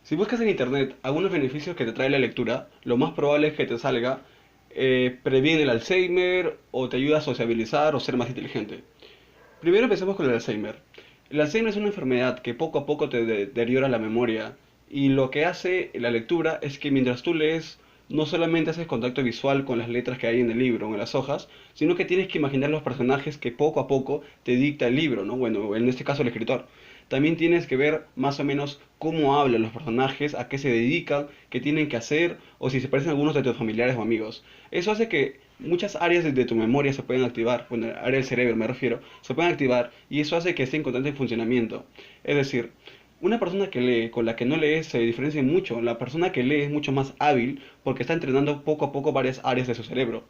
Si buscas en internet algunos beneficios que te trae la lectura, lo más probable es que te salga previene el Alzheimer o te ayuda a sociabilizar o ser más inteligente. Primero empecemos con el Alzheimer. El Alzheimer es una enfermedad que poco a poco te deteriora la memoria y lo que hace la lectura es que mientras tú lees no solamente haces contacto visual con las letras que hay en el libro o en las hojas, sino que tienes que imaginar los personajes que poco a poco te dicta el libro, ¿no? Bueno, en este caso el escritor. También tienes que ver más o menos cómo hablan los personajes, a qué se dedican, qué tienen que hacer, o si se parecen a algunos de tus familiares o amigos. Eso hace que muchas áreas de tu memoria se pueden activar, bueno, área del cerebro me refiero, se pueden activar y eso hace que esté en constante funcionamiento. Es decir, una persona que lee con la que no lee se diferencia mucho. La persona que lee es mucho más hábil porque está entrenando poco a poco varias áreas de su cerebro.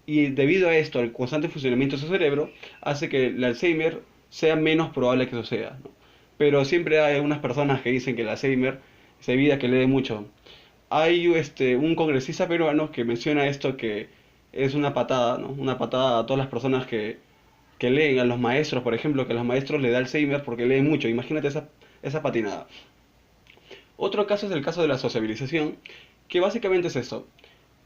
Y debido a esto, el constante funcionamiento de su cerebro hace que el Alzheimer sea menos probable que suceda, ¿no? Pero siempre hay algunas personas que dicen que el Alzheimer se evita que lee mucho. Hay un congresista peruano que menciona esto que es una patada, ¿no? Una patada a todas las personas que leen, a los maestros, por ejemplo, que a los maestros le da Alzheimer porque leen mucho. Imagínate esa patinada. Otro caso es el caso de la sociabilización, que básicamente es esto.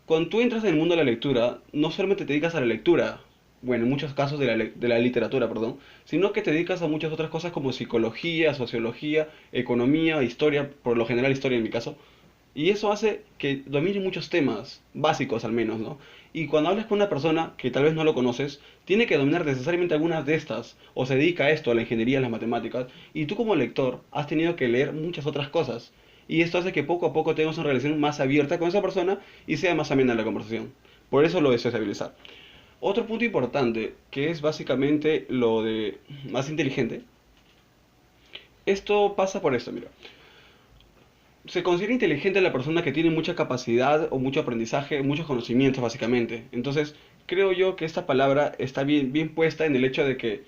Cuando tú entras en el mundo de la lectura, no solamente te dedicas a la lectura, bueno, en muchos casos de la literatura, perdón, sino que te dedicas a muchas otras cosas como psicología, sociología, economía, historia, por lo general historia en mi caso, y eso hace que domine muchos temas, básicos al menos, ¿no? Y cuando hablas con una persona que tal vez no lo conoces, tiene que dominar necesariamente algunas de estas, o se dedica a esto, a la ingeniería, a las matemáticas, y tú como lector has tenido que leer muchas otras cosas. Y esto hace que poco a poco tengas una relación más abierta con esa persona y sea más amena la conversación. Por eso lo de sociabilizar. Otro punto importante, que es básicamente lo de más inteligente, esto pasa por esto, mira. Se considera inteligente la persona que tiene mucha capacidad o mucho aprendizaje, muchos conocimientos básicamente. Entonces, creo yo que esta palabra está bien puesta en el hecho de que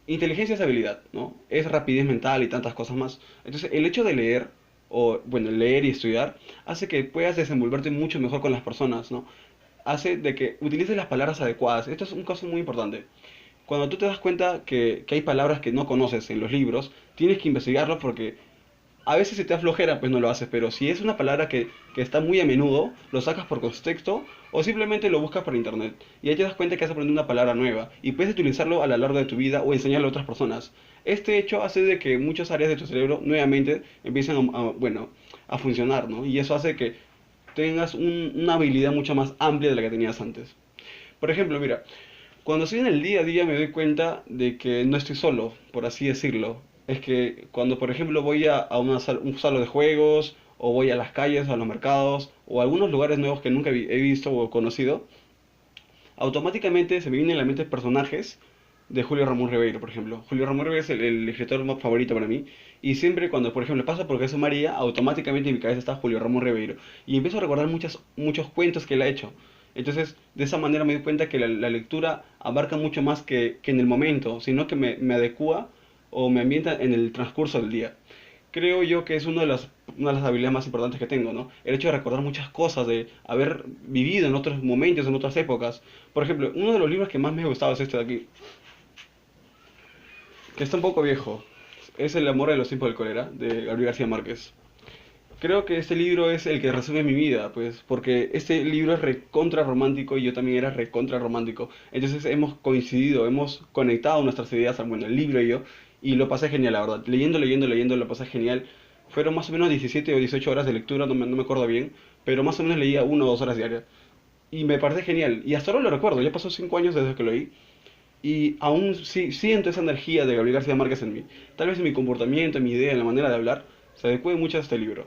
inteligencia es habilidad, ¿no? Es rapidez mental y tantas cosas más. Entonces, el hecho de leer, o bueno, leer y estudiar, hace que puedas desenvolverte mucho mejor con las personas, ¿no? Hace de que utilices las palabras adecuadas. Esto es un caso muy importante. Cuando tú te das cuenta que hay palabras que no conoces en los libros, tienes que investigarlo porque a veces si te da flojera, pues no lo haces, pero si es una palabra que está muy a menudo, lo sacas por contexto o simplemente lo buscas por internet. Y ahí te das cuenta que has aprendido una palabra nueva y puedes utilizarlo a lo largo de tu vida o enseñarlo a otras personas. Este hecho hace de que muchas áreas de tu cerebro nuevamente empiecen bueno, a funcionar, ¿no? Y eso hace que tengas una habilidad mucho más amplia de la que tenías antes. Por ejemplo, mira, cuando estoy en el día a día me doy cuenta de que no estoy solo, por así decirlo. Es que cuando, por ejemplo, voy a un salón de juegos, o voy a las calles, a los mercados, o a algunos lugares nuevos que nunca he visto o conocido, automáticamente se me vienen a la mente personajes de Julio Ramón Ribeiro, por ejemplo. Julio Ramón Ribeiro es el escritor más favorito para mí. Y siempre cuando, por ejemplo, pasa por Jesús María, automáticamente en mi cabeza está Julio Ramón Ribeiro. Y empiezo a recordar muchos cuentos que él ha hecho. Entonces, de esa manera me doy cuenta que la lectura abarca mucho más que en el momento, sino que me adecua o me ambienta en el transcurso del día. Creo yo que es una de las habilidades más importantes que tengo, ¿no? El hecho de recordar muchas cosas, de haber vivido en otros momentos, en otras épocas. Por ejemplo, uno de los libros que más me ha gustado es este de aquí, que está un poco viejo. Es El amor de los tiempos del cólera, de Gabriel García Márquez. Creo que este libro es el que resume mi vida, pues, porque este libro es recontra romántico y yo también era recontra romántico. Entonces hemos coincidido, hemos conectado nuestras ideas, bueno, el libro y yo, y lo pasé genial, la verdad. Leyendo, lo pasé genial. Fueron más o menos 17 o 18 horas de lectura, no me acuerdo bien, pero más o menos leía 1 o 2 horas diarias. Y me parece genial. Y hasta ahora lo recuerdo, ya pasó 5 años desde que lo leí. Y aún siento esa energía de Gabriel García Márquez en mí. Tal vez en mi comportamiento, en mi idea, en la manera de hablar, se adecue mucho a este libro.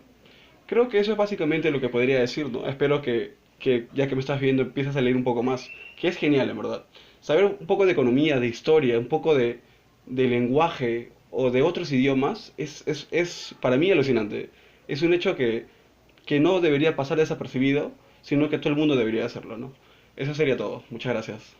Creo que eso es básicamente lo que podría decir, ¿no? Espero que ya que me estás viendo empieces a leer un poco más, que es genial, en verdad. Saber un poco de economía, de historia, un poco de lenguaje o de otros idiomas es para mí alucinante. Es un hecho que no debería pasar desapercibido, sino que todo el mundo debería hacerlo, ¿no? Eso sería todo. Muchas gracias.